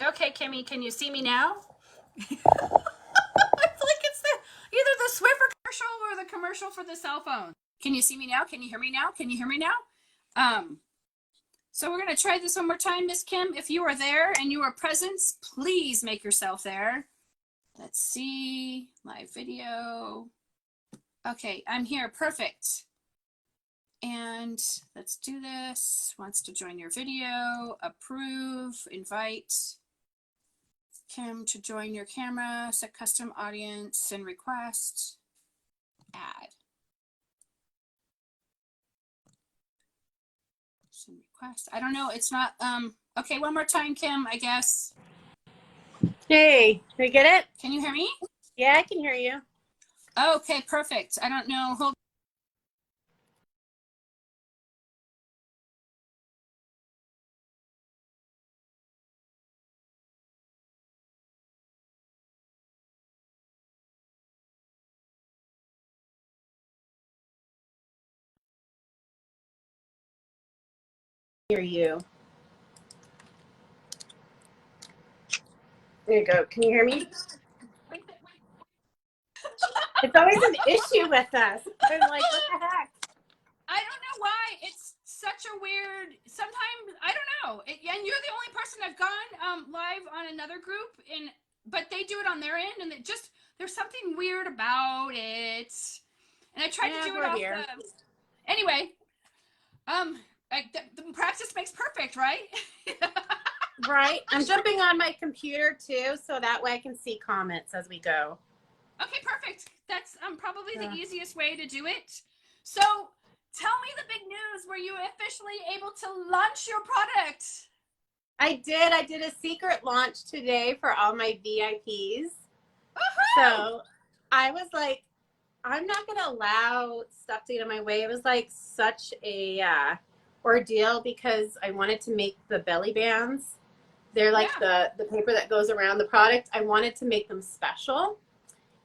Okay, Kimmy, can you see me now? It's like it's either the Swiffer commercial or the commercial for the cell phone. Can you see me now? Can you hear me now? Can you hear me now? So we're going to try this one more time, Miss Kim. If you are there and you are present, please make yourself there. Let's see. Live video. Okay, I'm here. Perfect. And let's do this. Wants to join your video. Approve. Invite Kim to join your camera. Set custom audience and request. Add. Send request. I don't know. It's not. Okay, one more time, Kim, I guess. Hey, did you get it? Can you hear me? Yeah, I can hear you. Okay, perfect. I don't know. Hold. Hear you. There you go. Can you hear me? It's always an issue with us. I'm like, what the heck? I don't know why. It's such a weird. Sometimes I don't know. And you're the only person I've gone live on another group, but they do it on their end, and it just there's something weird about it. And I tried to do it off here. Anyway, the practice makes perfect, right? Right. I'm jumping on my computer too, so that way I can see comments as we go. Okay, perfect. That's probably the easiest way to do it. So tell me the big news. Were you officially able to launch your product? I did. I did a secret launch today for all my VIPs. Woohoo! So I was like, I'm not going to allow stuff to get in my way. It was like such a ordeal because I wanted to make the belly bands. They're like the paper that goes around the product. I wanted to make them special.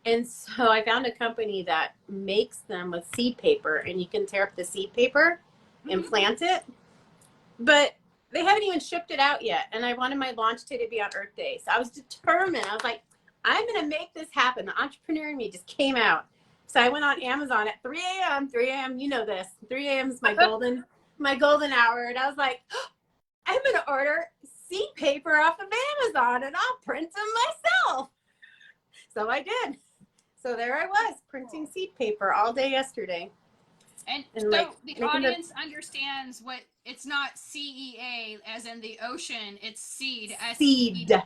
And so I found a company that makes them with seed paper, and you can tear up the seed paper and plant it. But they haven't even shipped it out yet. And I wanted my launch day to be on Earth Day. So I was determined. I was like, I'm going to make this happen. The entrepreneur in me just came out. So I went on Amazon at 3 a.m. 3 a.m. You know this. 3 a.m. is my golden hour. And I was like, oh, I'm going to order seed paper off of Amazon and I'll print them myself. So I did. So there I was printing seed paper all day yesterday. And so like, the audience understands what it's not CEA as in the ocean. It's seed. Seed.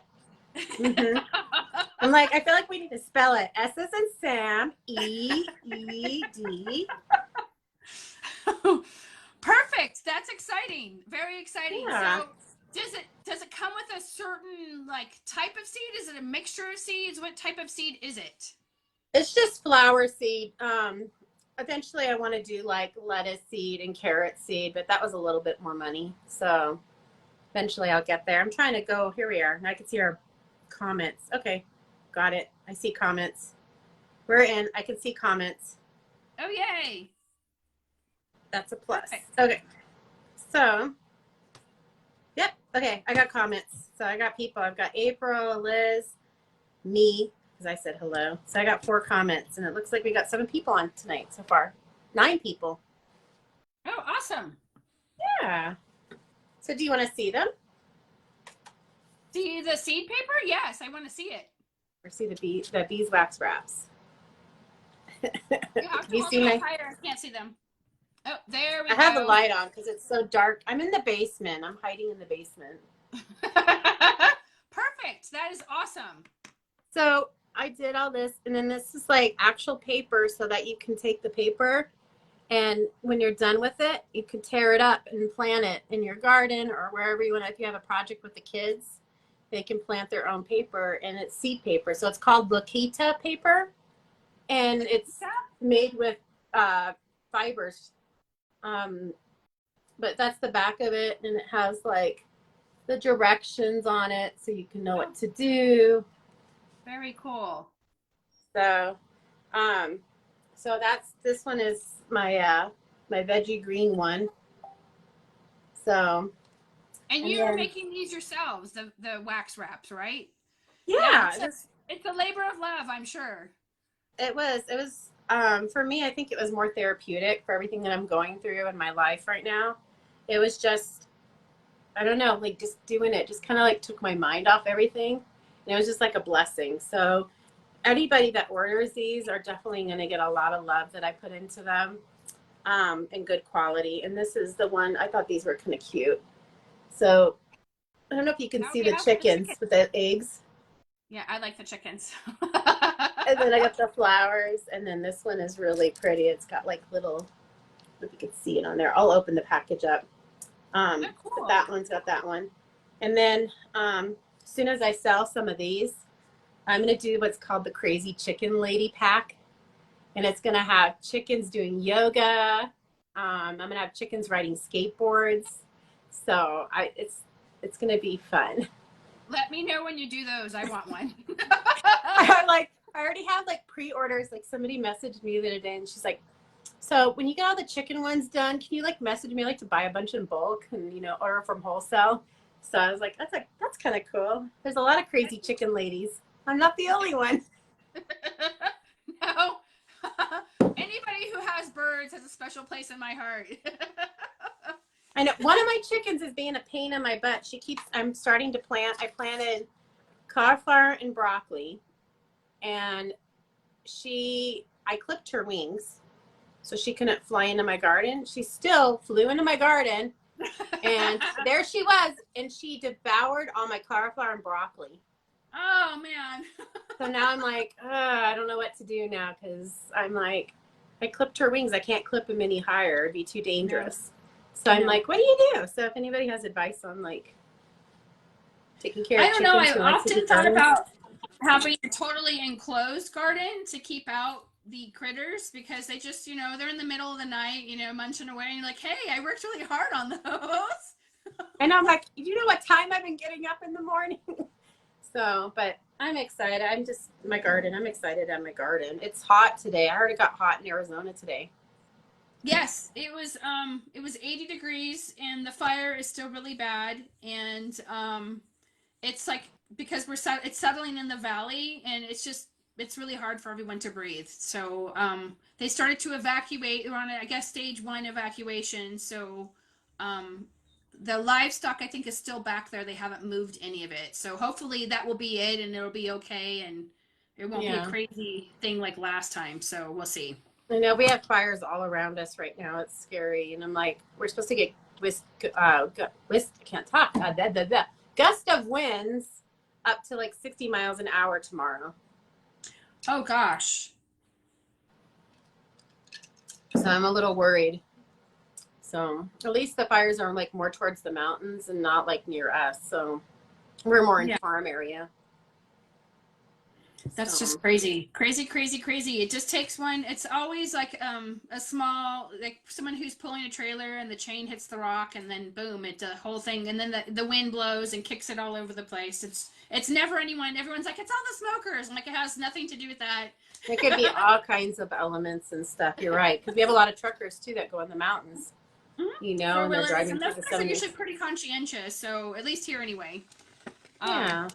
Mm-hmm. I'm like, I feel like we need to spell it. S as in Sam, E-E-D. Perfect. That's exciting. Very exciting. Yeah. So does it come with a certain like type of seed? Is it a mixture of seeds? What type of seed is it? It's just flower seed. Eventually I want to do like lettuce seed and carrot seed, but that was a little bit more money. So eventually I'll get there. I'm trying to go. Here we are. I can see our comments. Okay. Got it. I see comments. We're in. I can see comments. Oh, yay. That's a plus. Perfect. Okay. So, yep. Okay. I got comments. So I got people. I've got April, Liz, me, because I said hello. So I got 4 comments, and it looks like we got 7 people on tonight so far. 9 people. Oh, awesome. Yeah. So do you want to see them? See the seed paper? Yes, I want to see it. Or see the beeswax wraps. You have to hold them higher. I can't see them. Oh, there we go. I have the light on because it's so dark. I'm in the basement. I'm hiding in the basement. Perfect. That is awesome. So I did all this, and then this is like actual paper so that you can take the paper, and when you're done with it, you can tear it up and plant it in your garden or wherever you want. If you have a project with the kids, they can plant their own paper, and it's seed paper. So it's called Lokita paper, and it's made with fibers. But that's the back of it, and it has like the directions on it so you can know what to do. Very cool. So this one is my my veggie green one. So And And you're then, making these yourselves, the wax wraps, right? yeah, It's a labor of love, I'm sure. it was for me, I think it was more therapeutic for everything that I'm going through in my life right now. It was just, I don't know, like just doing it just kind of like took my mind off everything. And it was just like a blessing. So anybody that orders these are definitely going to get a lot of love that I put into them, and good quality. And this is the one, I thought these were kind of cute. So I don't know if you can Oh see the yeah, the chickens chicken. with the eggs. Yeah, I like the chickens. And then I got the flowers. And then this one is really pretty. It's got like little, if you can see it on there. I'll open the package up. They're But cool. that one's got that one. And then as soon as I sell some of these, I'm going to do what's called the Crazy Chicken Lady Pack. And it's going to have chickens doing yoga. I'm going to have chickens riding skateboards. So it's going to be fun. Let me know when you do those. I want one. I already have like pre-orders. Like somebody messaged me the other day and she's like, so when you get all the chicken ones done, can you like message me like to buy a bunch in bulk and, you know, order from wholesale? So I was like, that's kind of cool. There's a lot of crazy chicken ladies. I'm not the only one. No. Anybody who has birds has a special place in my heart. I know one of my chickens is being a pain in my butt. I'm starting to plant. I planted cauliflower and broccoli, and I clipped her wings so she couldn't fly into my garden. She still flew into my garden, and there she was, and she devoured all my cauliflower and broccoli. Oh man. So now I'm like, I don't know what to do now because I'm like, I clipped her wings. I can't clip them any higher. It'd be too dangerous. So I'm like, what do you do? So if anybody has advice on like taking care of I don't know. I chickens who like to often get thought dirty. about having a totally enclosed garden to keep out the critters because they just, they're in the middle of the night, munching away. And you're like, hey, I worked really hard on those. And I'm like, you know what time I've been getting up in the morning? So, but I'm excited. My garden. I'm excited at my garden. It's hot today. I heard it got hot in Arizona today. Yes, it was 80 degrees and the fire is still really bad. And it's like because it's settling in the valley and it's really hard for everyone to breathe. So they started to evacuate. We're on, I guess, stage 1 evacuation. So the livestock, I think, is still back there. They haven't moved any of it. So hopefully that will be it and it'll be okay and it won't be a crazy thing like last time. So we'll see. I know we have fires all around us right now. It's scary. And I'm like, we're supposed to get I can't talk. Gust of winds up to like 60 miles an hour tomorrow. Oh gosh. So I'm a little worried. So at least the fires are like more towards the mountains and not like near us. So we're more in farm area. That's just crazy. Crazy, crazy, crazy. It just takes one. It's always like a small, like someone who's pulling a trailer and the chain hits the rock and then boom, it the whole thing and then the wind blows and kicks it all over the place. It's never anyone. Everyone's like, it's all the smokers. I'm like, it has nothing to do with that. It could be all kinds of elements and stuff. You're right. Because we have a lot of truckers too that go in the mountains. Mm-hmm. And they're driving through the 70s. They're usually pretty conscientious, so at least here anyway. Yeah.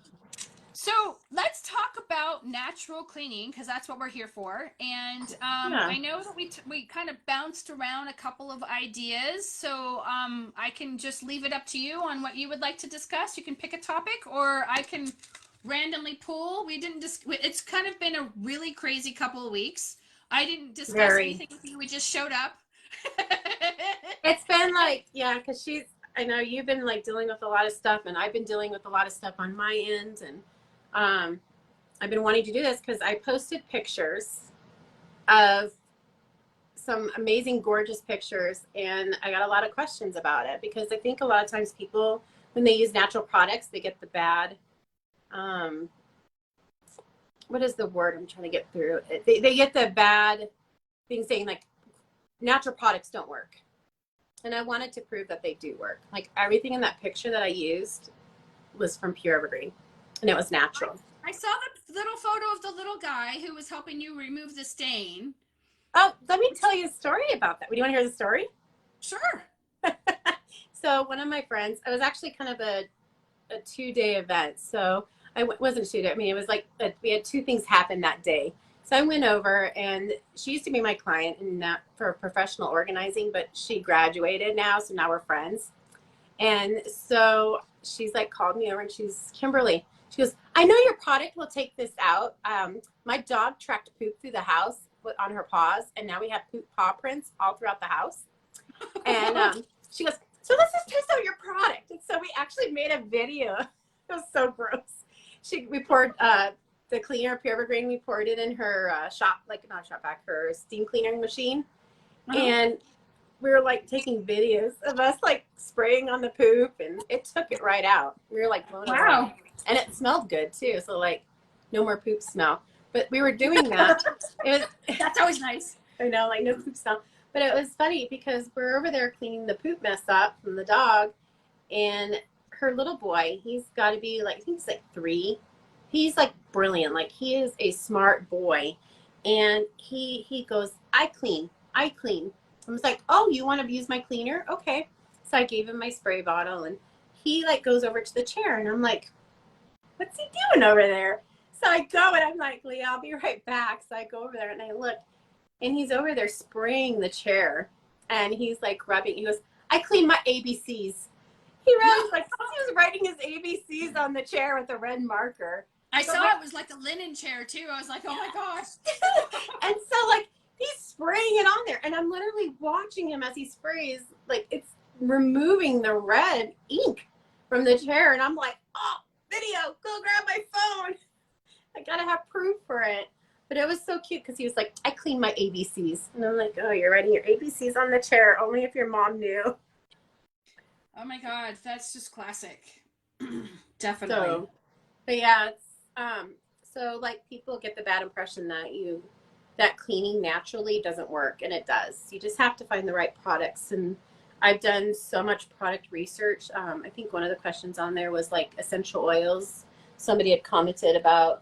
So let's talk about natural cleaning because that's what we're here for. And I know that we kind of bounced around a couple of ideas, so I can just leave it up to you on what you would like to discuss. You can pick a topic, or I can randomly pull. It's kind of been a really crazy couple of weeks. I didn't discuss anything with you. We just showed up. It's been like, because I know you've been like dealing with a lot of stuff and I've been dealing with a lot of stuff on my end. And I've been wanting to do this because I posted pictures of some amazing, gorgeous pictures. And I got a lot of questions about it because I think a lot of times people, when they use natural products, they get the bad, what is the word I'm trying to get through? They get the bad thing saying like, natural products don't work. And I wanted to prove that they do work. Like everything in that picture that I used was from Pure Evergreen and it was natural. I saw the little photo of the little guy who was helping you remove the stain. Oh, let me tell you a story about that. Do you want to hear the story? Sure. So one of my friends, it was actually kind of a 2-day event. So wasn't a 2-day. I mean, it was like we had 2 things happen that day. So I went over, and she used to be my client and not for professional organizing, but she graduated now. So now we're friends. And so she's like called me over, and she's Kimberly. She goes, I know your product will take this out. My dog tracked poop through the house on her paws, and now we have poop paw prints all throughout the house. And she goes, so let's just test out your product. And so we actually made a video. It was so gross. We poured the cleaner, purevergreen. We poured it in her her steam cleaning machine. Uh-huh. And we were like taking videos of us like spraying on the poop, and it took it right out. We were like, wow. And it smelled good too. So like no more poop smell. But we were doing that. That's always nice. I know, like no poop smell. But it was funny because we're over there cleaning the poop mess up from the dog, and her little boy, he's got to be like, I think he's like 3. He's like brilliant. Like he is a smart boy. And he goes, I clean. I was like, oh, you want to use my cleaner? Okay. So I gave him my spray bottle, and he like goes over to the chair, and I'm like, what's he doing over there? So I go, and I'm like, Leah, I'll be right back. So I go over there, and I look, and he's over there spraying the chair, and he's like rubbing. He goes, I clean my ABCs. He was writing his ABCs on the chair with a red marker. I saw it was like a linen chair too. I was like, oh my gosh. And so like he's spraying it on there, and I'm literally watching him as he sprays. Like it's removing the red ink from the chair, and I'm like, oh, video, go grab my phone. I gotta have proof for it. But it was so cute because he was like, I clean my ABCs. And I'm like, oh, you're writing your ABCs on the chair. Only if your mom knew. Oh my God, that's just classic. Definitely. So, but yeah, it's, so like people get the bad impression that cleaning naturally doesn't work, and it does. You just have to find the right products. And I've done so much product research. I think one of the questions on there was like essential oils. Somebody had commented about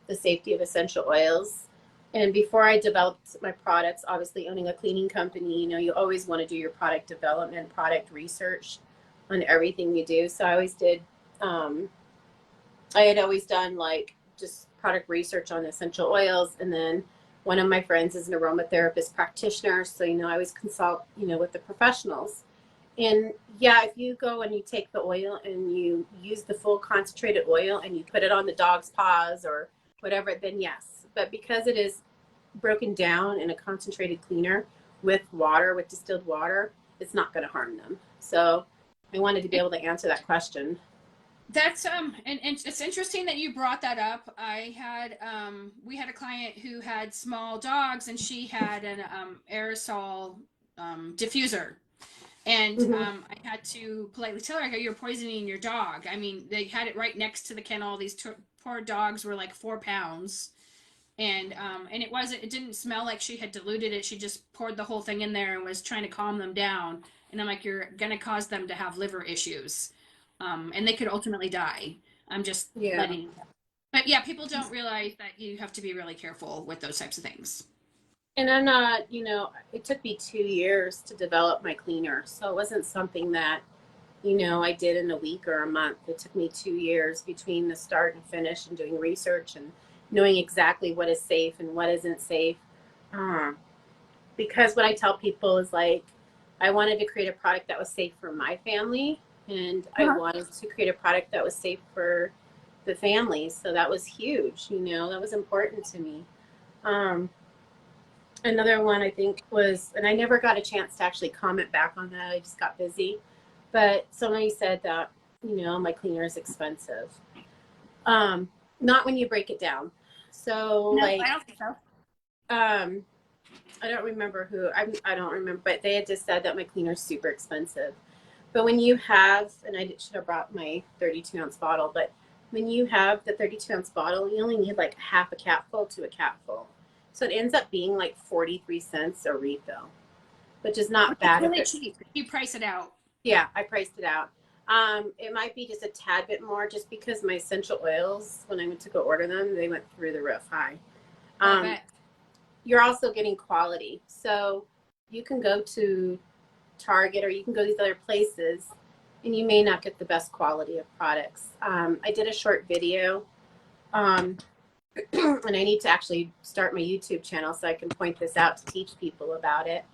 the safety of essential oils. And before I developed my products, obviously owning a cleaning company, you always want to do your product development, product research on everything you do. So I always did, I had always done like just product research on essential oils. And then one of my friends is an aromatherapist practitioner. So, I always consult, with the professionals. And yeah, if you go and you take the oil and you use the full concentrated oil and you put it on the dog's paws or whatever, then yes. But because it is broken down in a concentrated cleaner with distilled water, it's not going to harm them. So I wanted to be able to answer that question. That's and it's interesting that you brought that up. We had a client who had small dogs, and she had an aerosol diffuser. And I had to politely tell her, you're poisoning your dog. I mean, they had it right next to the kennel. These poor dogs were like 4 pounds. And it didn't smell like she had diluted it. She just poured the whole thing in there and was trying to calm them down. And I'm like, you're going to cause them to have liver issues. And they could ultimately die. I'm just letting you know. But yeah, people don't realize that you have to be really careful with those types of things. And I'm not, it took me 2 years to develop my cleaner. So it wasn't something that, I did in a week or a month. It took me 2 years between the start and finish and doing research and knowing exactly what is safe and what isn't safe. Because what I tell people is like, I wanted to create a product that was safe for my family, and I wanted to create a product that was safe for the families. So that was huge, that was important to me. Another one I think was, and I never got a chance to actually comment back on that. I just got busy. But somebody said that, my cleaner is expensive. Not when you break it down. So no, I don't think so. I don't remember who, I don't remember, but they had just said that my cleaner is super expensive. But when you have, and I should have brought my 32-ounce bottle, but when you have the 32-ounce bottle, you only need like half a capful to a capful. So it ends up being like 43 cents a refill, which is not bad. It's really cheap. You price it out. Yeah, I priced it out. It might be just a tad bit more just because my essential oils, when I went to go order them, they went through the roof high. You're also getting quality. So you can go to Target or you can go to these other places and you may not get the best quality of products. I did a short video and I need to actually start my YouTube channel so I can point this out to teach people about it.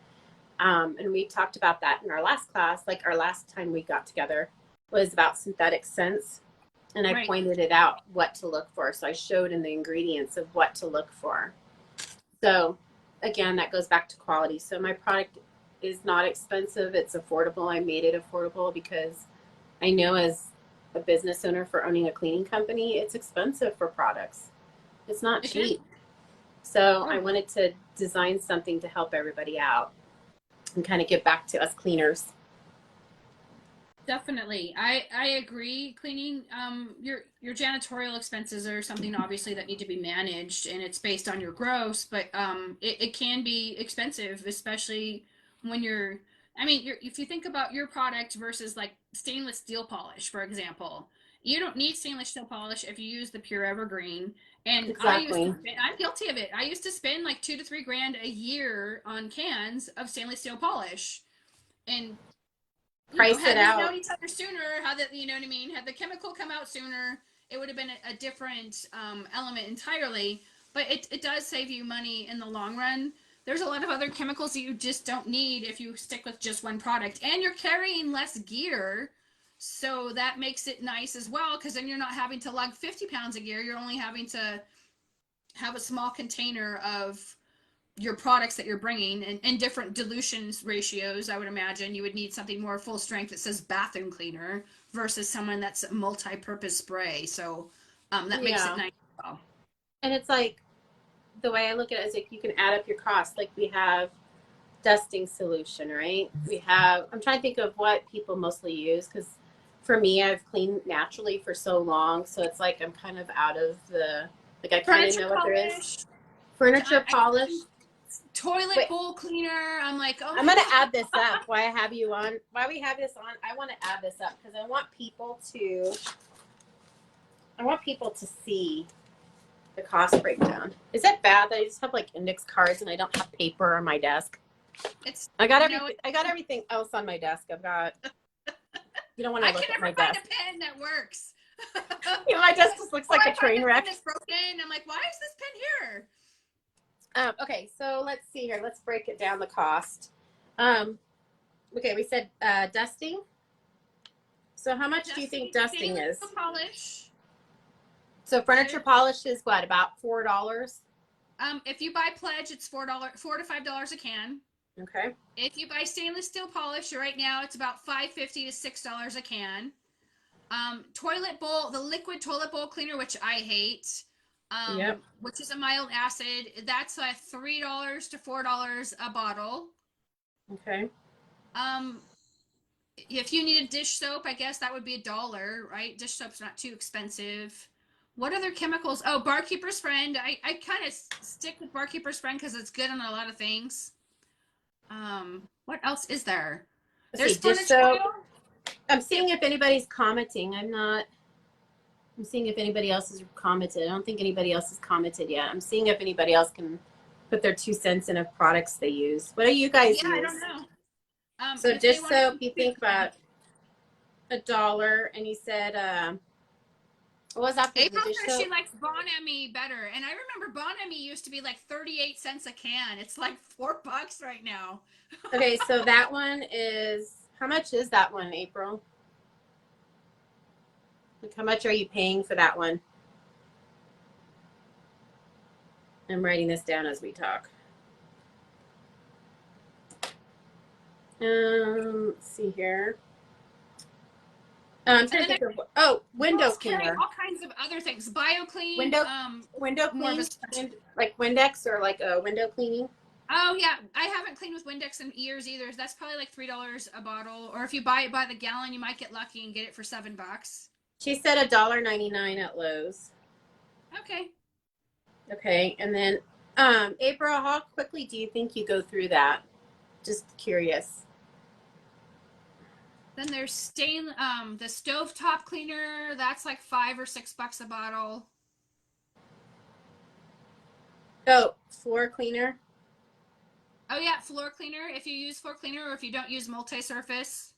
And we talked about that in our last class, like our last time we got together was about synthetic scents. And I pointed it out what to look for. So I showed in the ingredients of what to look for. So again, that goes back to quality. So my product is not expensive. It's affordable. I made it affordable because I know as a business owner for owning a cleaning company, it's expensive for products. It's not cheap. So I wanted to design something to help everybody out and kind of get back to us cleaners. Definitely. I agree. Cleaning, your janitorial expenses are something obviously that need to be managed, and it's based on your gross, but it can be expensive, especially when if you think about your product versus like stainless steel polish, for example. You don't need stainless steel polish if you use the pure evergreen. And Exactly. I'm guilty of it. I used to spend like $2 to $3 grand a year on cans of stainless steel polish. And price it out. Had we known each other sooner, had the, you know what I mean, had the chemical come out sooner, it would have been a different element entirely. But it does save you money in the long run. There's a lot of other chemicals that you just don't need if you stick with just one product, and you're carrying less gear, so that makes it nice as well, because then you're not having to lug 50 pounds of gear. You're only having to have a small container of your products that you're bringing, and different dilutions ratios. I would imagine you would need something more full strength that says bathroom cleaner versus someone that's a multi-purpose spray. So that makes it nice as well. And it's like, the way I look at it is like you can add up your costs. Like we have dusting solution, right? I'm trying to think of what people mostly use, because for me, I've cleaned naturally for so long, so it's like I'm kind of out of I kind of know what there is. Furniture polish. Toilet bowl cleaner. I'm like, I'm going to add this up while we have this on. I want to add this up because I want people to see the cost breakdown. Is it bad that I just have like index cards and I don't have paper on my desk? I got everything else on my desk. You don't want to look at my desk. I can never find a pen that works. My desk just looks like a train wreck. It's broken. I'm like, why is this pen here? Okay, so let's see here. Let's break it down, the cost. Okay, we said dusting. So how much do you think dusting is? Polish. So furniture polish is what, about $4? If you buy Pledge, it's $4 to $5 a can. Okay. If you buy stainless steel polish, right now it's about $5.50 to $6 a can. Toilet bowl, the liquid toilet bowl cleaner, which I hate, which is a mild acid, that's like $3 to $4 a bottle. Okay. If you need a dish soap, I guess that would be $1, right? Dish soap's not too expensive. What other chemicals? Oh, Barkeeper's Friend. I kind of stick with Barkeeper's Friend because it's good on a lot of things. What else is there? There's dish soap. I'm seeing if anybody's commenting. I'm seeing if anybody else has commented. I don't think anybody else has commented yet. I'm seeing if anybody else can put their 2 cents in of products they use. What do you guys use? I don't know. So dish soap, you think about $1, and you said, what was that? April says she likes Bon Ami better, and I remember Bon Ami used to be like 38 cents a can. It's like $4 right now. Okay, so that one is, how much is that one, April? Like, how much are you paying for that one? I'm writing this down as we talk. Let's see here. I'm trying to think of, window cleaner. All kinds of other things. BioClean. Window clean, like Windex or like a window cleaning. Oh yeah, I haven't cleaned with Windex in years either. That's probably like $3 a bottle, or if you buy it by the gallon, you might get lucky and get it for $7. She said $1.99 at Lowe's. Okay. Okay, and then April, how quickly do you think you go through that? Just curious. Then there's the stovetop cleaner. That's like $5 or $6 a bottle. Oh, floor cleaner. Oh yeah, floor cleaner. If you use floor cleaner or if you don't use multi-surface.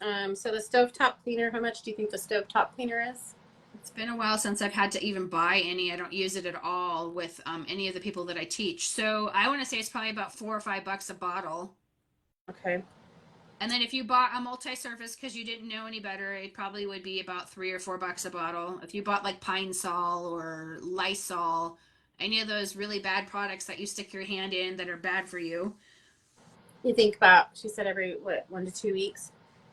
So the stovetop cleaner, how much do you think the stovetop cleaner is? It's been a while since I've had to even buy any. I don't use it at all with any of the people that I teach. So I want to say it's probably about $4 or $5 a bottle. Okay. And then if you bought a multi-surface because you didn't know any better, it probably would be about $3 or $4 a bottle. If you bought like Pine Sol or Lysol, any of those really bad products that you stick your hand in that are bad for you. You think about, she said every, what, 1 to 2 weeks?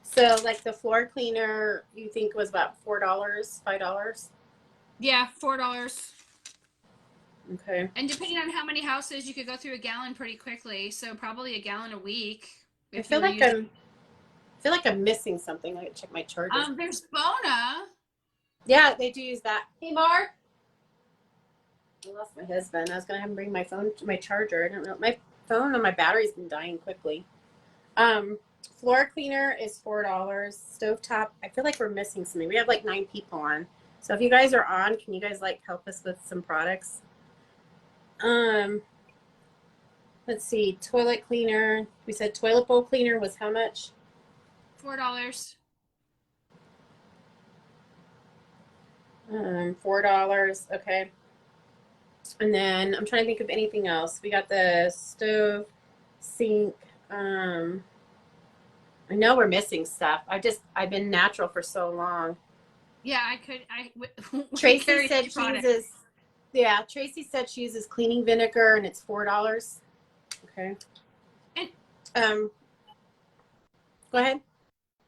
So like the floor cleaner, you think was about $4, $5? Yeah, $4. Okay. And depending on how many houses, you could go through a gallon pretty quickly. So probably a gallon a week I if you feel were like using. I feel like I'm missing something. I gotta check my charger. There's Bona. Yeah, they do use that. Hey, Mark. I lost my husband. I was gonna have him bring my phone to my charger. I don't know. My phone and my battery's been dying quickly. Floor cleaner is $4. Stovetop. I feel like we're missing something. We have like 9 people on. So if you guys are on, can you guys like help us with some products? Let's see. Toilet cleaner. We said toilet bowl cleaner was how much? $4. $4. Okay. And then I'm trying to think of anything else. We got the stove, sink. I know we're missing stuff. I've been natural for so long. Yeah, Tracy said she uses, yeah, Tracy said she uses cleaning vinegar and it's $4. Okay. And go ahead.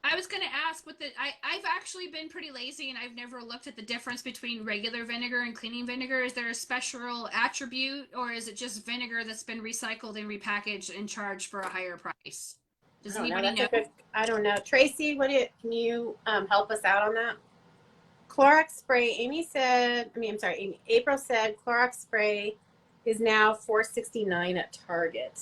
I was going to ask I've actually been pretty lazy and I've never looked at the difference between regular vinegar and cleaning vinegar. Is there a special attribute or is it just vinegar that's been recycled and repackaged and charged for a higher price? Does anybody know? I don't know. Tracy, can you help us out on that? Clorox spray. April said Clorox spray is now $4.69 at Target.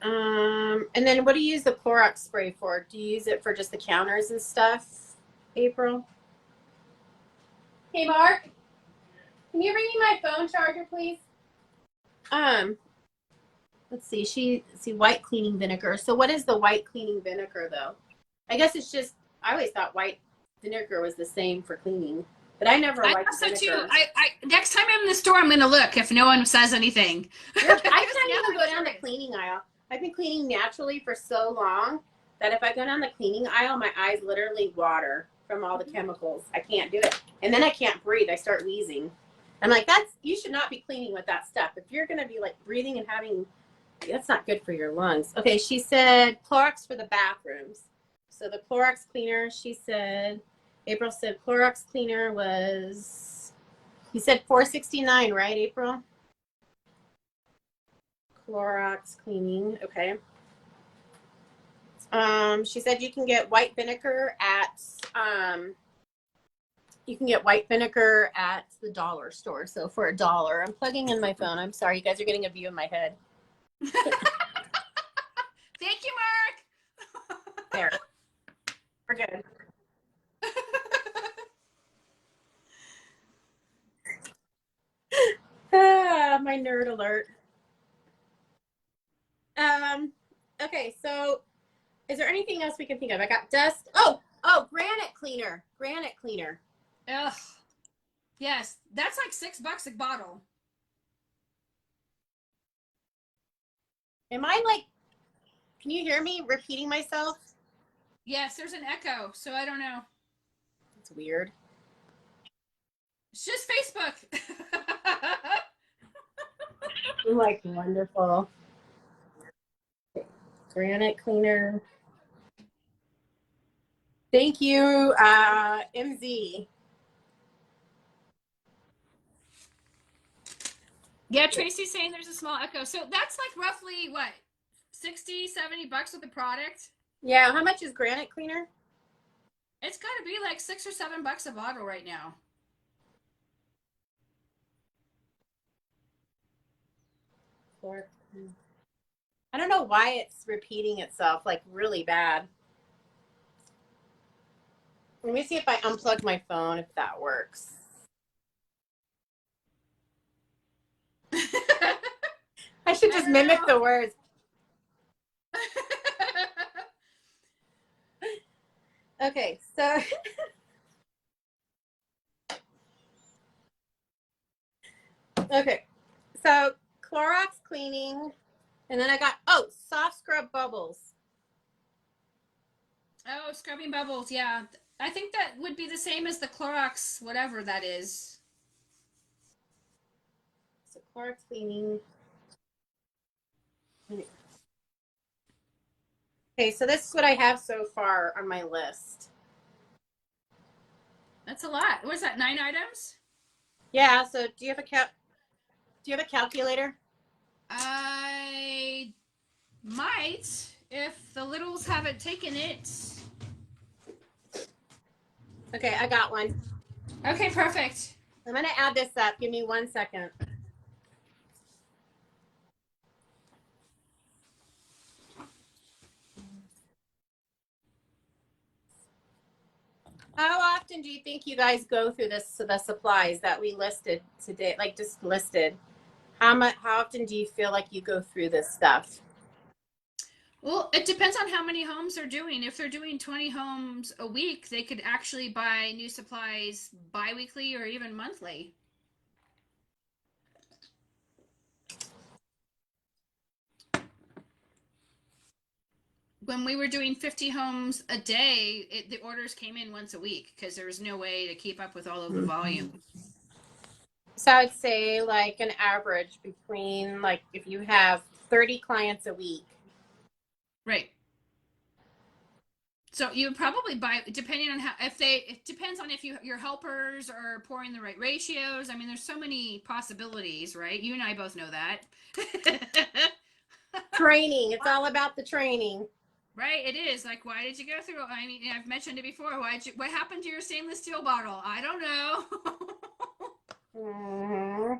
And then what do you use the Clorox spray for? Do you use it for just the counters and stuff, April? Hey, Mark, can you bring me my phone charger, please? Let's see. White cleaning vinegar. So what is the white cleaning vinegar, though? I guess it's just, I always thought white vinegar was the same for cleaning, but I never liked vinegar. Too. Next time I'm in the store, I'm going to look if no one says anything. I can't even go down the cleaning aisle. I've been cleaning naturally for so long that if I go down the cleaning aisle, my eyes literally water from all the chemicals. I can't do it. And then I can't breathe. I start wheezing. I'm like, you should not be cleaning with that stuff. If you're going to be like breathing and that's not good for your lungs. Okay, she said Clorox for the bathrooms. So the Clorox cleaner, April said Clorox cleaner was, you said $4.69, right, April? Clorox cleaning, okay. She said you can get white vinegar at the dollar store. So for $1, I'm plugging in my phone. I'm sorry, you guys are getting a view of my head. Thank you, Mark. There, we're good. My nerd alert. Okay, so is there anything else we can think of? I got dust. Oh, granite cleaner. Ugh. Yes, that's like $6 a bottle. Am I like, can you hear me repeating myself? Yes, there's an echo, so I don't know. It's weird. It's just Facebook. Like, wonderful. Granite cleaner. Thank you, MZ. Yeah, Tracy's saying there's a small echo. So that's like roughly what, $60-$70 with the product? Yeah, how much is granite cleaner? It's got to be like $6 or $7 a bottle right now. I don't know why it's repeating itself like really bad. Let me see if I unplug my phone, if that works. I I should just mimic the words. Okay, so okay, so Clorox cleaning, and then I got soft scrub bubbles. Oh, scrubbing bubbles. Yeah, I think that would be the same as the Clorox, whatever that is. So Clorox cleaning. Okay, so this is what I have so far on my list. That's a lot. What is that? 9 items? Yeah. So do you have a calculator? I might, if the littles haven't taken it. Okay, I got one. Okay, perfect. I'm gonna add this up. Give me 1 second. How often do you think you guys go through the supplies that we listed today? Like just listed. How often do you feel like you go through this stuff? Well, it depends on how many homes they're doing. If they're doing 20 homes a week, they could actually buy new supplies bi-weekly or even monthly. When we were doing 50 homes a day, the orders came in once a week because there was no way to keep up with all of the volume. So I'd say like an average between like if you have 30 clients a week. Right. So you would probably buy, depending on it depends on if your helpers are pouring the right ratios. I mean, there's so many possibilities, right? You and I both know that. Training. It's all about the training. Right, it is. Like, why did you go through? I mean, I've mentioned it before. What happened to your stainless steel bottle? I don't know. Mm-hmm.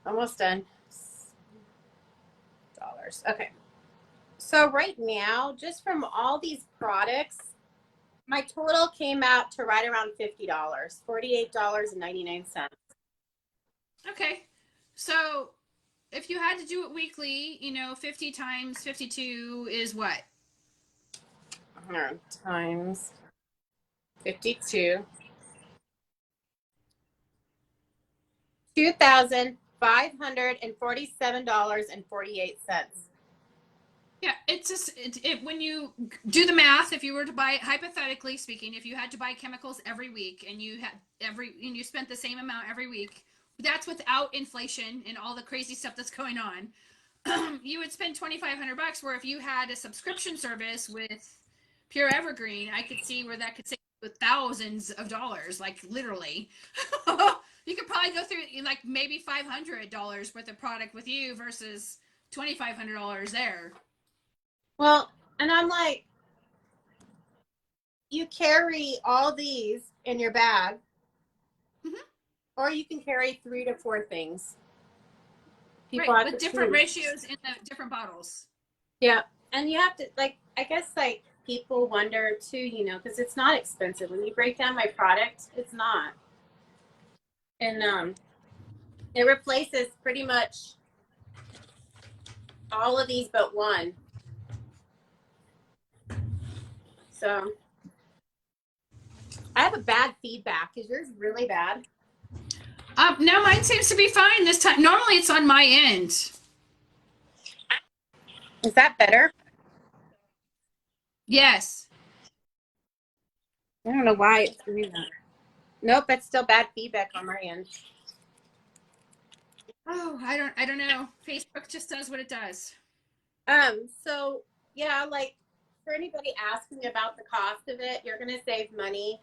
Almost done. Dollars. Okay. So right now, just from all these products, my total came out to right around $50, $48.99. Okay, so if you had to do it weekly, 50 times 52 is what? Times 52. $2,547.48. Yeah, it's just when you do the math. If you were to buy, hypothetically speaking, if you had to buy chemicals every week and you spent the same amount every week, that's without inflation and all the crazy stuff that's going on. You would spend $2,500. Where if you had a subscription service with Pure Evergreen, I could see where that could save you thousands of dollars, like literally. You could probably go through like maybe $500 worth of product with you versus $2,500 there. Well, and I'm like, you carry all these in your bag, or you can carry 3 to 4 things. People right, with different ratios in the different bottles. Yeah, and you have to I guess people wonder too, because it's not expensive. When you break down my product, it's not, and it replaces pretty much all of these but one. So I have a bad feedback. Is yours really bad? No, mine seems to be fine this time. Normally it's on my end. Is that better? Yes. I don't know why it's doing that. Nope, it's still bad feedback on my end. Oh, I don't know. Facebook just does what it does. So yeah, for anybody asking about the cost of it, you're gonna save money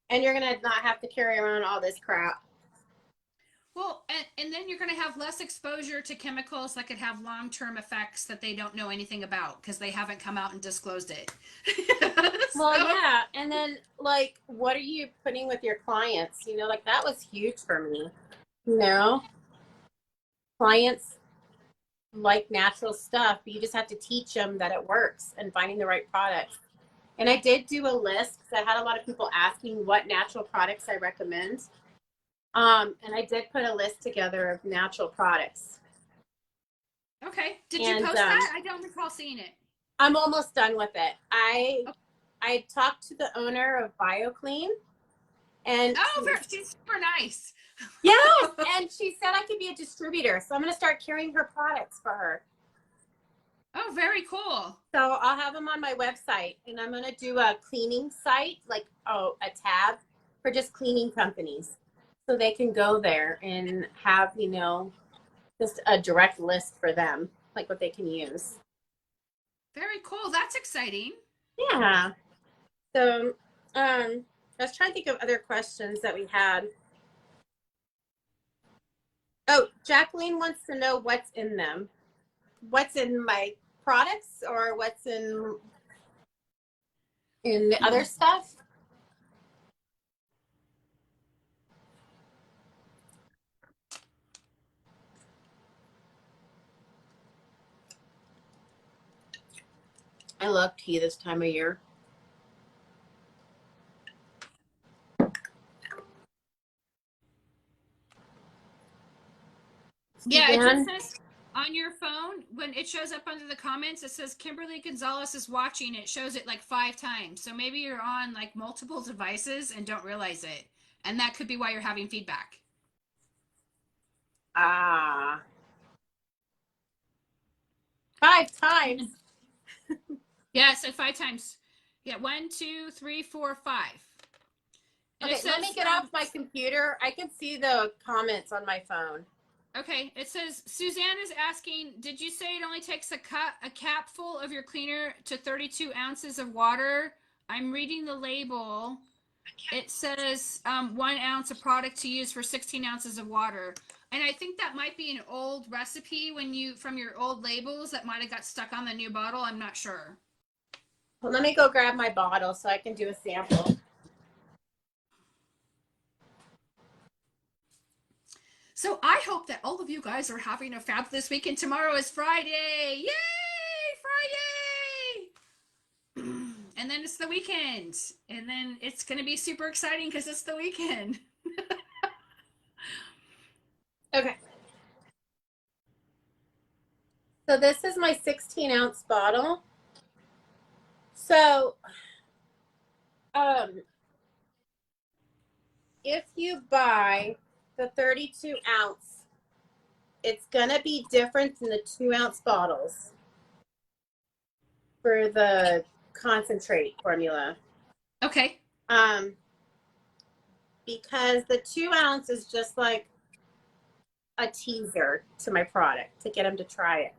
and you're gonna not have to carry around all this crap. Well, and then you're going to have less exposure to chemicals that could have long-term effects that they don't know anything about because they haven't come out and disclosed it. Well, yeah. And then what are you putting with your clients? That was huge for me. Clients like natural stuff, but you just have to teach them that it works and finding the right product. And I did do a list because I had a lot of people asking what natural products I recommend. And I did put a list together of natural products. Okay. Did you post that? I don't recall seeing it. I'm almost done with it. I talked to the owner of BioClean, and she's super nice. yes, and she said I could be a distributor, so I'm going to start carrying her products for her. Oh, very cool. So I'll have them on my website, and I'm going to do a cleaning site, like a tab for just cleaning companies, so they can go there and have, you know, just a direct list for them, like what they can use. Very cool. That's exciting. Yeah. So I was trying to think of other questions that we had. Oh, Jacqueline wants to know what's in them. What's in my products, or what's in the other stuff? I love tea this time of year. Yeah, it just says on your phone, when it shows up under the comments, it says Kimberly Gonzales is watching. It shows it like 5 times. So maybe you're on like multiple devices and don't realize it. And that could be why you're having feedback. Ah. 5 times. Yeah, so 5 times. Yeah, 1, 2, 3, 4, 5. And Okay, let me get off my computer. I can see the comments on my phone. Okay, it says Suzanne is asking, did you say it only takes a cap full of your cleaner to 32 ounces of water? I'm reading the label. It says 1 ounce of product to use for 16 ounces of water. And I think that might be an old recipe from your old labels that might have got stuck on the new bottle. I'm not sure. Well, let me go grab my bottle so I can do a sample. So I hope that all of you guys are having a fabulous weekend. Tomorrow is Friday. Yay! Friday! And then it's the weekend. And then it's going to be super exciting because it's the weekend. Okay. So this is my 16-ounce bottle. So if you buy the 32 ounce, it's going to be different than the 2-ounce bottles for the concentrate formula. Okay. Because the 2 ounce is just like a teaser to my product to get them to try it.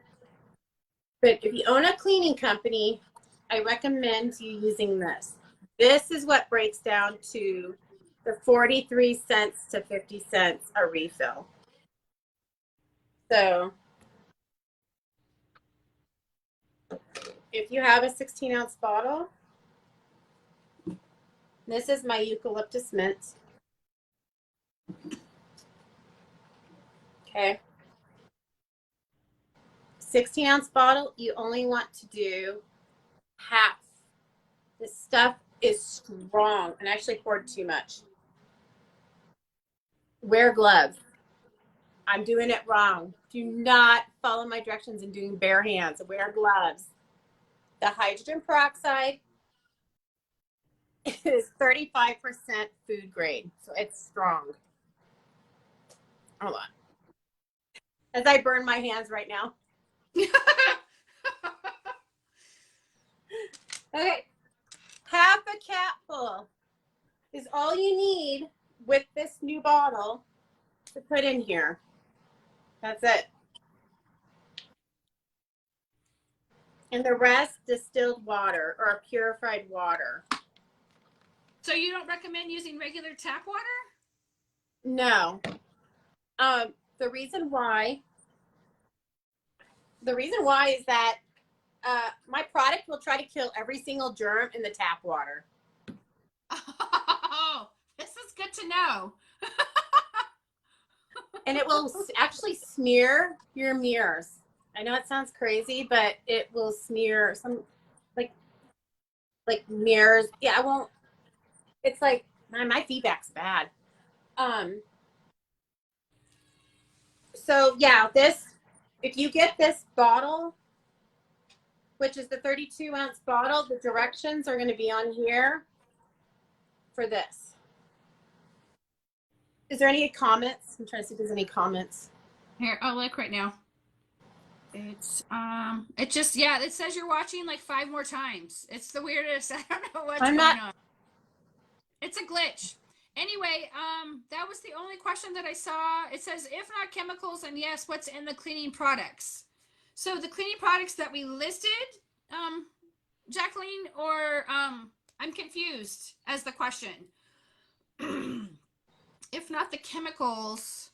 But if you own a cleaning company, I recommend you using this. This is what breaks down to the 43 cents to 50 cents a refill. So if you have a 16-ounce bottle, this is my eucalyptus mint. Okay. 16-ounce bottle, you only want to do half. This stuff is strong, and I actually poured too much. Wear gloves. I'm doing it wrong. Do not follow my directions and doing bare hands. Wear gloves. The hydrogen peroxide is 35% food grade, so it's strong. Hold on. As I burn my hands right now. Okay. Half a capful is all you need with this new bottle to put in here. That's it. And the rest, distilled water or purified water. So you don't recommend using regular tap water? No. The reason why is that my product will try to kill every single germ in the tap water. Oh, this is good to know. And it will actually smear your mirrors. I know it sounds crazy, but it will smear some, like, like mirrors. Yeah, I won't. It's like my feedback's bad. So yeah, this, if you get this bottle, which is the 32-ounce bottle, the directions are going to be on here for this. Is there any comments? I'm trying to see if there's any comments. Here, I'll look right now. It just, yeah, it says you're watching like 5 more times. It's the weirdest. I don't know what's going on. It's a glitch. Anyway, that was the only question that I saw. It says, if not chemicals, and yes, what's in the cleaning products? So the cleaning products that we listed, Jacqueline, or I'm confused as the question. If not the chemicals,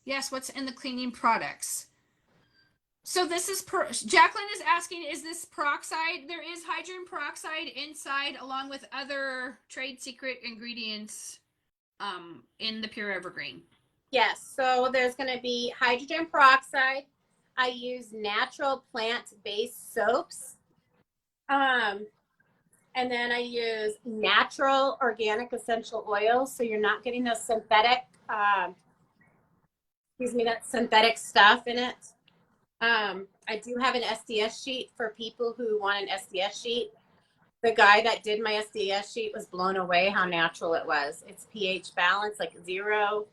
yes, what's in the cleaning products? So this is Jacqueline is asking, is this peroxide? There is hydrogen peroxide inside, along with other trade secret ingredients in the Pure Evergreen. Yes, so there's going to be hydrogen peroxide. I use natural plant-based soaps. And then I use natural organic essential oils, so you're not getting those synthetic, that synthetic stuff in it. I do have an SDS sheet for people who want an SDS sheet. The guy that did my SDS sheet was blown away how natural it was. It's pH balance, like 0.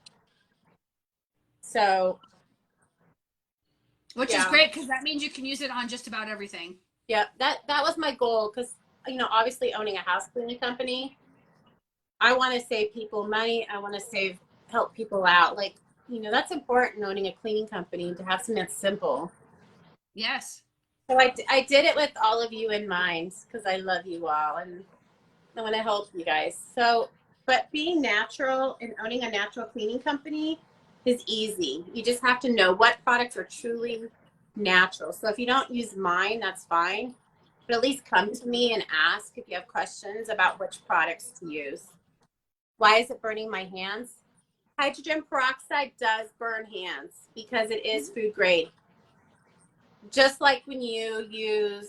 So, which is great, because that means you can use it on just about everything. Yeah, that was my goal, because, obviously owning a house cleaning company, I want to save people money. I want to help people out. Like, that's important, owning a cleaning company, to have something that's simple. Yes. So I did it with all of you in mind, because I love you all and I want to help you guys. So, but being natural and owning a natural cleaning company is easy. You just have to know what products are truly natural. So if you don't use mine, that's fine. But at least come to me and ask if you have questions about which products to use. Why is it burning my hands? Hydrogen peroxide does burn hands because it is food grade. Just like when you use,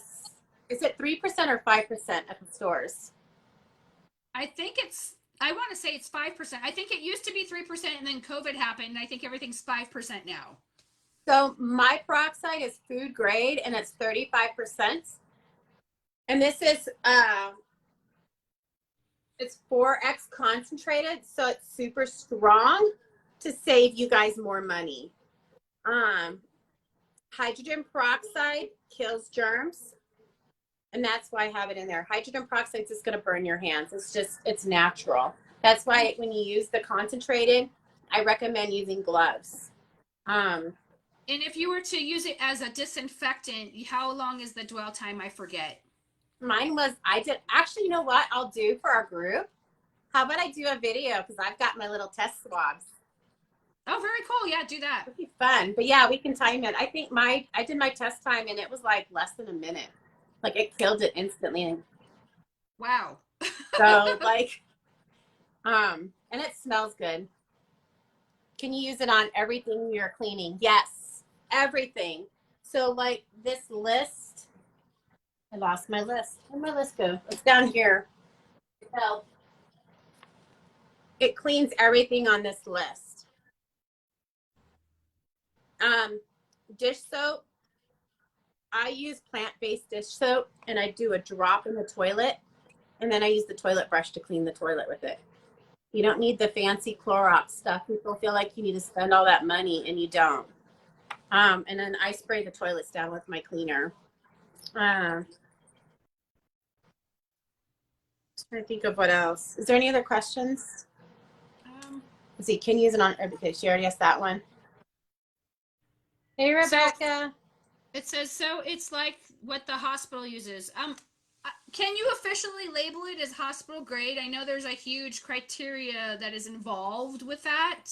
is it 3% or 5% at the stores? I want to say it's 5%. I think it used to be 3%, and then COVID happened. I think everything's 5% now. So my peroxide is food grade, and it's 35%. And this is, it's 4x concentrated, so it's super strong to save you guys more money. Hydrogen peroxide kills germs, and that's why I have it in there. Hydrogen peroxide is just going to burn your hands. It's natural. That's why when you use the concentrated, I recommend using gloves. And if you were to use it as a disinfectant, how long is the dwell time? I forget. Mine was, actually, you know what I'll do for our group? How about I do a video, because I've got my little test swabs. Oh, very cool. Yeah, do that. It'd be fun. But yeah, we can time it. I think I did my test time, and it was like less than a minute. Like, it killed it instantly. Wow. So and it smells good. Can you use it on everything you're cleaning? Yes, everything. So like this list, I lost my list. Where'd my list go? It's down here. Help. It cleans everything on this list. Dish soap. I use plant-based dish soap, and I do a drop in the toilet, and then I use the toilet brush to clean the toilet with it. You don't need the fancy Clorox stuff. People feel like you need to spend all that money, and you don't. And then I spray the toilets down with my cleaner. Just trying to think of what else. Is there any other questions? Let's see, can you use it on, okay, she already asked that one. Hey, Rebecca. It says, so it's like what the hospital uses. Can you officially label it as hospital grade? I know there's a huge criteria that is involved with that.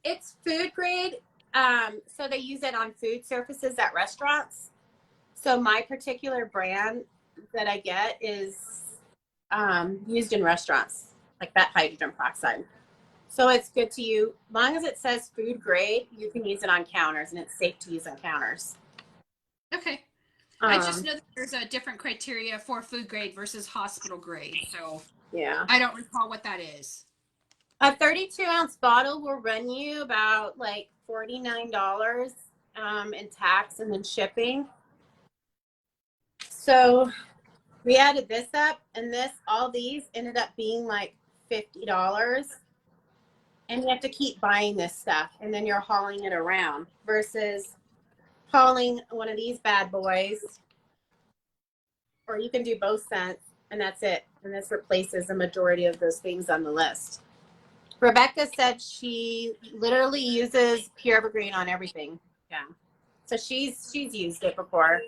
It's food grade. So they use it on food surfaces at restaurants. So my particular brand that I get is used in restaurants, like that hydrogen peroxide. So it's good to use. As long as it says food grade, you can use it on counters, and it's safe to use on counters. Okay. I just Um, know that there's a different criteria for food grade versus hospital grade. So yeah. I don't recall what that is. A 32-ounce bottle will run you about like $49 in tax and then shipping. So we added this up, and all these ended up being like $50. And you have to keep buying this stuff, and then you're hauling it around versus hauling one of these bad boys, or you can do both scents, and that's it. And this replaces the majority of those things on the list. Rebecca said she literally uses pure evergreen on everything. Yeah. So she's used it before.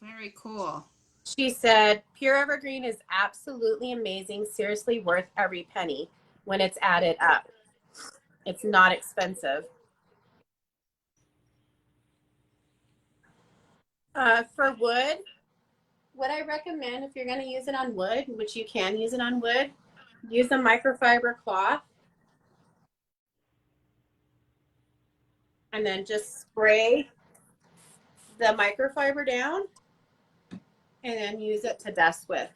Very cool. She said pure evergreen is absolutely amazing, seriously worth every penny when it's added up. It's not expensive. For wood, what I recommend if you're going to use it on wood, which you can use it on wood, use a microfiber cloth and then just spray the microfiber down and then use it to dust with.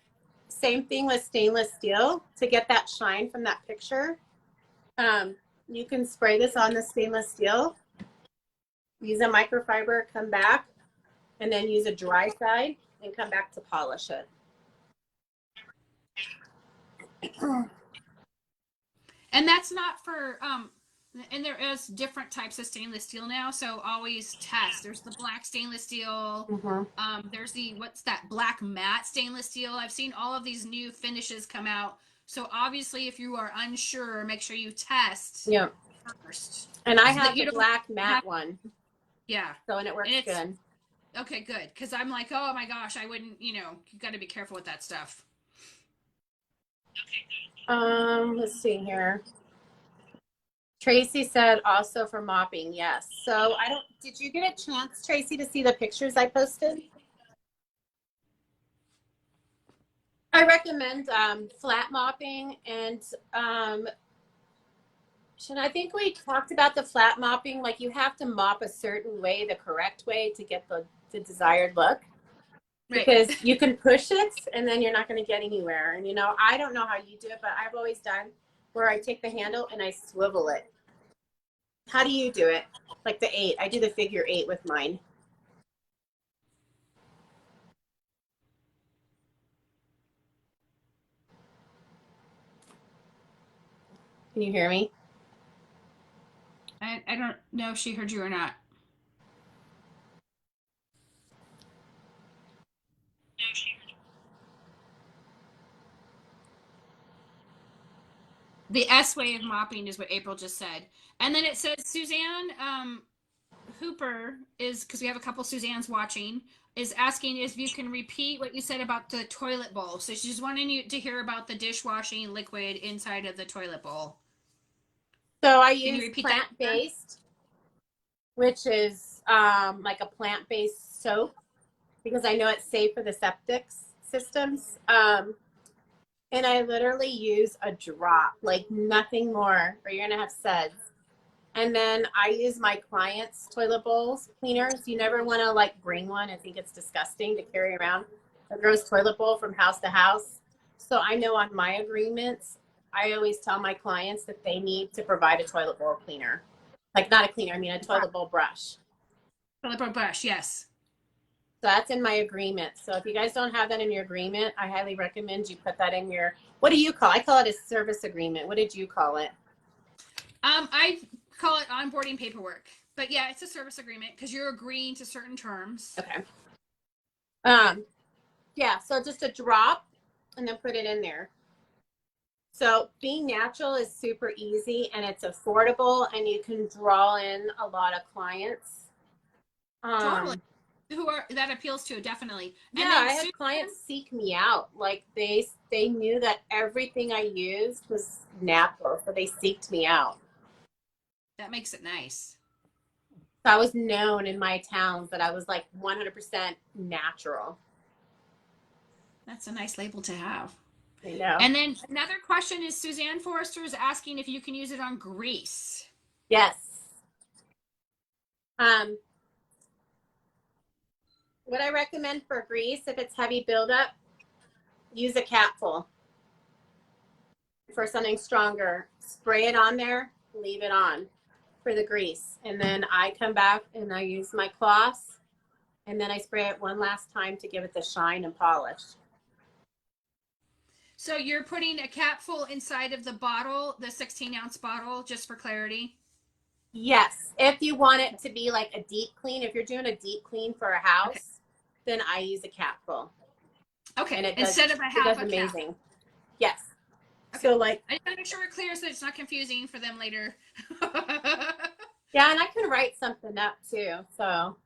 Same thing with stainless steel to get that shine from that picture. You can spray this on the stainless steel, use a microfiber, come back, and then use a dry side and come back to polish it. And that's not for and there is different types of stainless steel now, so always test. There's the black stainless steel. There's the what's that black matte stainless steel. I've seen all of these new finishes come out. So obviously, if you are unsure, make sure you test first. And I So have the black matte one. Yeah. So, and it works good. Okay, good. Because I'm like, oh my gosh, I wouldn't, you got to be careful with that stuff. Let's see here. Tracy said also for mopping, yes. So did you get a chance, Tracy, to see the pictures I posted? I recommend flat mopping, and I think we talked about the flat mopping, like you have to mop a certain way, the correct way to get the desired look. Right. Because you can push it and then you're not going to get anywhere. And I don't know how you do it, but I've always done where I take the handle and I swivel it. How do you do it? Like the 8. I do the figure 8 with mine. Can you hear me? I don't know if she heard you or not. The S way of mopping is what April just said. And then it says Suzanne Hooper is, because we have a couple Suzannes watching, is asking if you can repeat what you said about the toilet bowl. So she's wanting you to hear about the dishwashing liquid inside of the toilet bowl. So I use plant-based, which is like a plant-based soap, because I know it's safe for the septic systems. And I literally use a drop, like nothing more, or you're gonna have suds. And then I use my clients' toilet bowls cleaners. You never want to like bring one. I think it's disgusting to carry around a gross toilet bowl from house to house. So I know on my agreements, I always tell my clients that they need to provide a toilet bowl cleaner. Like not a cleaner, I mean a toilet bowl brush. Toilet bowl brush, yes. So that's in my agreement. So if you guys don't have that in your agreement, I highly recommend you put that in your, what do you call it? I call it a service agreement. What did you call it? I call it onboarding paperwork. But yeah, it's a service agreement because you're agreeing to certain terms. Okay. Yeah, so just a drop and then put it in there. So being natural is super easy and it's affordable and you can draw in a lot of clients. Totally. That appeals to, definitely. And yeah, I had clients seek me out. Like they knew that everything I used was natural, so they seeked me out. That makes it nice. So I was known in my towns that I was like 100% natural. That's a nice label to have. I know. And then another question is Suzanne Forrester is asking if you can use it on grease. Yes. Um, what I recommend for grease, if it's heavy buildup, use a capful. For something stronger, spray it on there, leave it on for the grease. And then I come back and I use my cloths, and then I spray it one last time to give it the shine and polish. So you're putting a capful inside of the bottle, the 16-ounce bottle, just for clarity? Yes, if you want it to be like a deep clean, if you're doing a deep clean for a house, okay, then I use a capful. Okay, and instead of a half, it does a amazing. cap. Yes. Okay. So like, I just want to make sure we're clear so it's not confusing for them later. Yeah, and I can write something up too. So.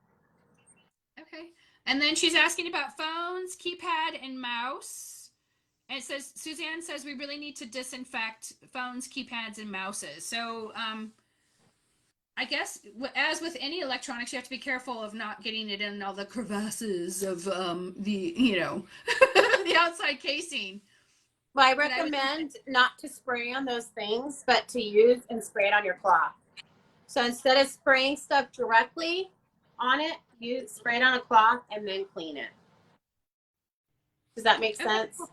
Okay, and then she's asking about phones, keypad, and mouse. And it says, Suzanne says we really need to disinfect phones, keypads, and mouses. So I guess as with any electronics, you have to be careful of not getting it in all the crevasses of the, the outside casing. Well, I recommend not to spray on those things, but to use and spray it on your cloth. So instead of spraying stuff directly on it, you spray it on a cloth and then clean it. Does that make sense? Cool.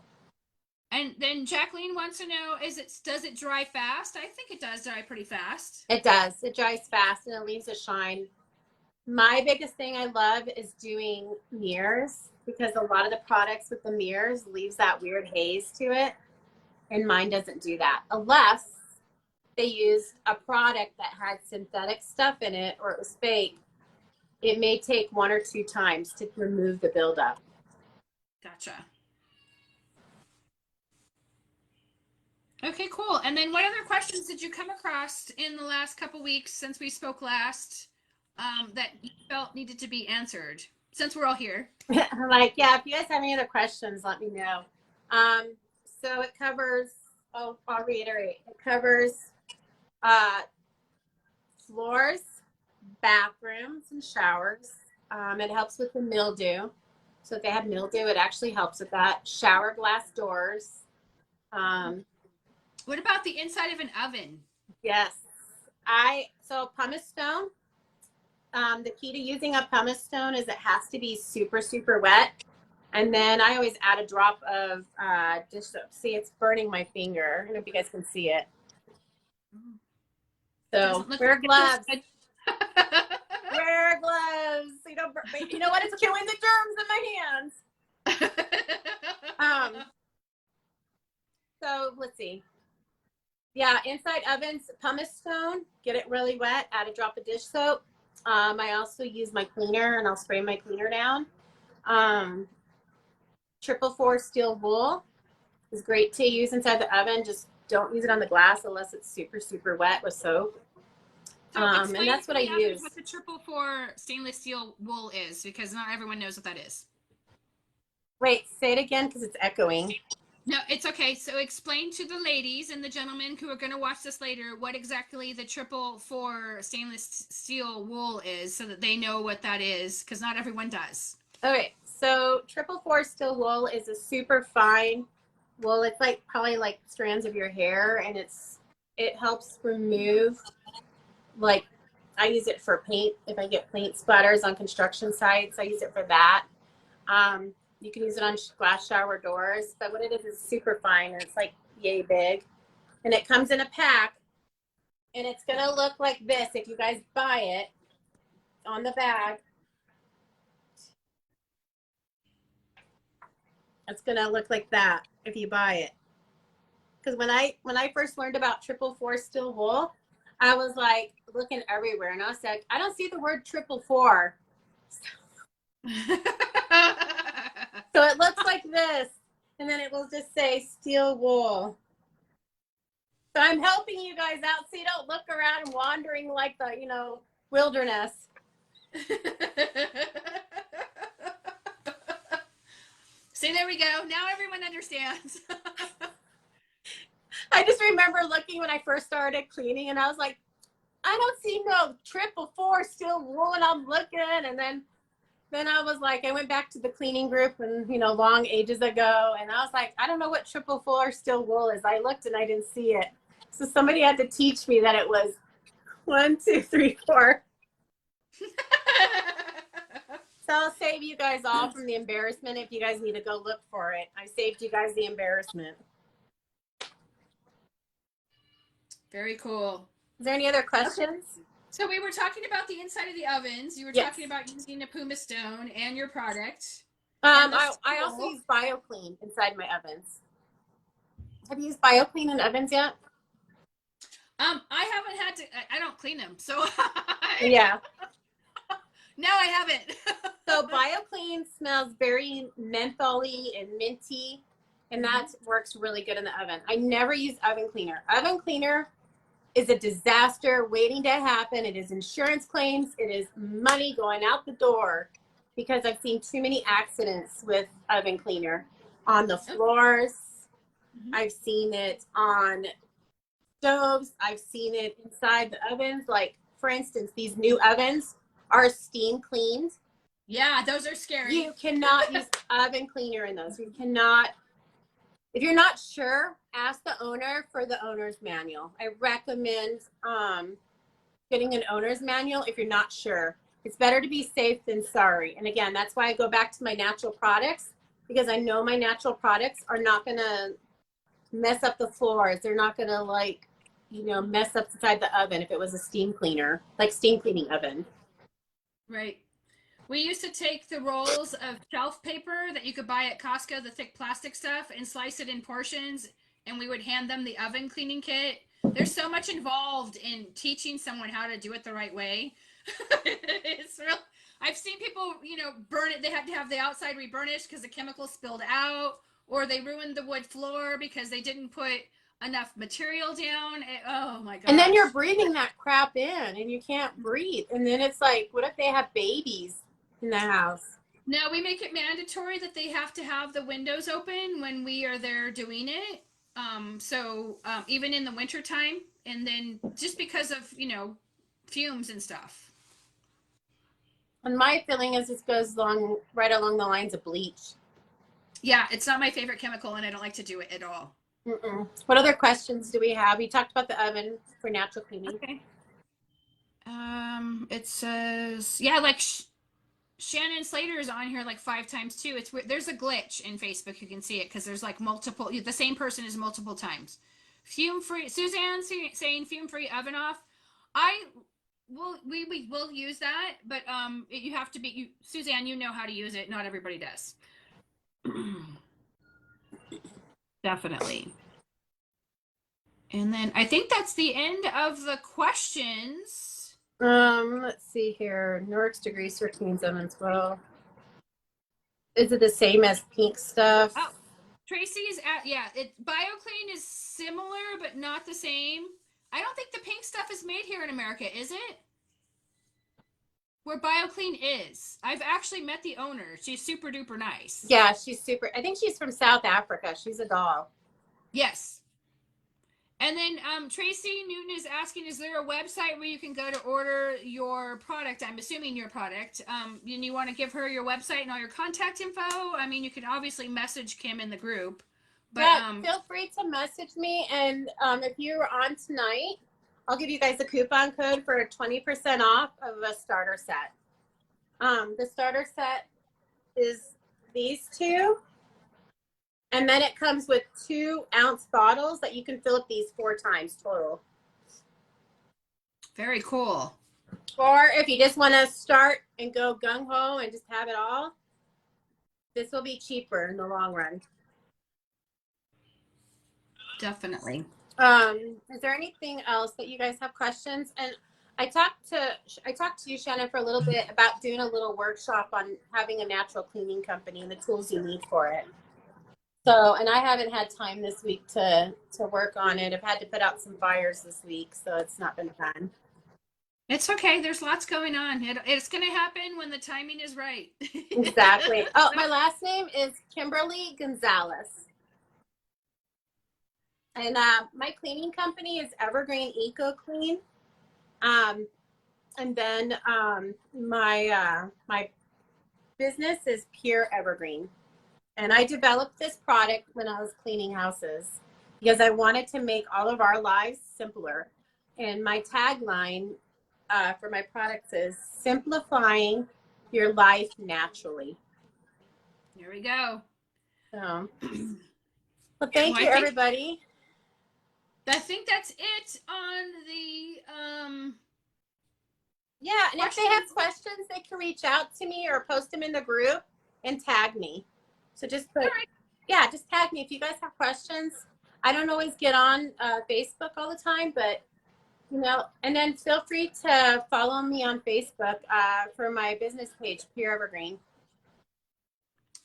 And then Jacqueline wants to know, does it dry fast? I think it does dry pretty fast. It does. It dries fast and it leaves a shine. My biggest thing I love is doing mirrors, because a lot of the products with the mirrors leaves that weird haze to it. And mine doesn't do that unless they used a product that had synthetic stuff in it or it was fake. It may take 1 or 2 times to remove the buildup. Gotcha. Okay, cool. And then what other questions did you come across in the last couple weeks since we spoke last that you felt needed to be answered, since we're all here? Like, yeah, if you guys have any other questions, let me know. So it covers, I'll reiterate, it covers floors, bathrooms, and showers. It helps with the mildew. So if they have mildew, it actually helps with that. Shower glass doors. What about the inside of an oven? Yes. So pumice stone, the key to using a pumice stone is it has to be super, super wet. And then I always add a drop of dish soap. See, it's burning my finger. I don't know if you guys can see it. So wear gloves. Wear gloves. So you know what? It's killing the germs in my hands. So let's see. Yeah, inside ovens, pumice stone, get it really wet, add a drop of dish soap. I also use my cleaner, and I'll spray my cleaner down. 444 steel wool is great to use inside the oven. Just don't use it on the glass unless it's super, super wet with soap. So and that's what I use. What the 444 stainless steel wool is, because not everyone knows what that is. Wait, say it again because it's echoing. No, it's okay. So explain to the ladies and the gentlemen who are going to watch this later what exactly the 444 stainless steel wool is, so that they know what that is, because not everyone does. Okay, so 444 steel wool is a super fine wool. It's like probably like strands of your hair, and it helps remove, like, I use it for paint. If I get paint splatters on construction sites, I use it for that. You can use it on glass shower doors, but what it is super fine, and it's like yay big. And it comes in a pack, and it's going to look like this if you guys buy it on the bag. It's going to look like that if you buy it. Because when I first learned about 444 steel wool, I was like looking everywhere, and I was like, I don't see the word 444. So it looks like this, and then it will just say steel wool. So I'm helping you guys out so you don't look around and wandering like the, wilderness. See, there we go. Now everyone understands. I just remember looking when I first started cleaning, and I was like, I don't see no 444 steel wool, and I'm looking, and then I was like, I went back to the cleaning group, and long ages ago, and I was like, I don't know what 444 steel wool is. I looked and I didn't see it, so somebody had to teach me that it was 1, 2, 3, 4. I'll save you guys all from the embarrassment if you guys need to go look for it. I saved you guys the embarrassment. Very cool. Is there any other questions? So we were talking about the inside of the ovens. You were talking about using a Pumice Stone and your product. I also use BioClean inside my ovens. Have you used BioClean in ovens yet? I haven't had to. I don't clean them, so Yeah. No, I haven't. So BioClean smells very mentholy and minty, and that works really good in the oven. I never use oven cleaner. Oven cleaner is a disaster waiting to happen. It is insurance claims. It is money going out the door because I've seen too many accidents with oven cleaner on the floors. I've seen it on stoves. I've seen it inside the ovens. Like, for instance, these new ovens are steam cleaned. Yeah, those are scary. You cannot use oven cleaner in those. You cannot. If you're not sure, ask the owner for the owner's manual. I recommend getting an owner's manual if you're not sure. It's better to be safe than sorry. And again, that's why I go back to my natural products, because I know my natural products are not going to mess up the floors. They're not going to, like, you know, mess up inside the oven if it was a steam cleaner, like steam cleaning oven. Right. We used to take the rolls of shelf paper that you could buy at Costco, the thick plastic stuff, and slice it in portions, and we would hand them the oven cleaning kit. There's so much involved in teaching someone how to do it the right way. It's real. I've seen people, you know, burn it. They have to have the outside reburnished because the chemicals spilled out, or they ruined the wood floor because they didn't put enough material down. Oh my god. And then you're breathing that crap in and you can't breathe. And then it's like, what if they have babies in the house? No, we make it mandatory that they have to have the windows open when we are there doing it. Even in the winter time, and then just because of, you know, fumes and stuff. And my feeling is this goes right along the lines of bleach. Yeah, it's not my favorite chemical, and I don't like to do it at all. What other questions do we have? We talked about the oven for natural cleaning. Okay. It says, yeah, like Shannon Slater is on here like 5 times too. It's there's a glitch in Facebook. You can see it because there's like multiple. The same person is multiple times. Fume free. Suzanne saying fume free oven off. We will use that, but you have to be Suzanne. You know how to use it. Not everybody does. Definitely. And then I think that's the end of the questions. Let's see here. Norix degreaser cleans them as well. Is it the same as pink stuff? Oh, Tracy's BioClean is similar but not the same. I don't think the pink stuff is made here in America, is it? Where BioClean is. I've actually met the owner. She's super duper nice. Yeah, she's super. I think she's from South Africa. She's a doll. Yes. And then Tracy Newton is asking, is there a website where you can go to order your product? I'm assuming your product. And you want to give her your website and all your contact info? I mean, you can obviously message Kim in the group. But yeah, feel free to message me. And if you're on tonight, I'll give you guys a coupon code for 20% off of a starter set. The starter set is these two. And then it comes with 2-ounce bottles that you can fill up these 4 times total. Very cool. Or if you just want to start and go gung-ho and just have it all, this will be cheaper in the long run. Definitely. Is there anything else that you guys have questions? And I talked to you, Shannon, for a little bit about doing a little workshop on having a natural cleaning company and the tools you need for it. So, and I haven't had time this week to work on it. I've had to put out some fires this week, so it's not been fun. It's okay. There's lots going on. It's going to happen when the timing is right. Exactly. Oh, my last name is Kimberly Gonzales. And my cleaning company is Evergreen Eco Clean. And then my business is Pure Evergreen. And I developed this product when I was cleaning houses because I wanted to make all of our lives simpler. And my tagline for my products is simplifying your life naturally. There we go. So, well, thank you, everybody. I think that's it on the yeah, and if they have questions, they can reach out to me or post them in the group and tag me. So just put, yeah, just tag me if you guys have questions. I don't always get on Facebook all the time, but you know, and then feel free to follow me on Facebook for my business page, Pure Evergreen.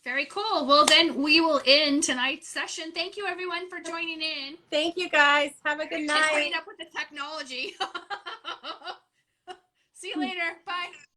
Very cool. Well, then we will end tonight's session. Thank you, everyone, for joining in. Thank you, guys. Have a good night. Just putting up with the technology. See you later. Bye.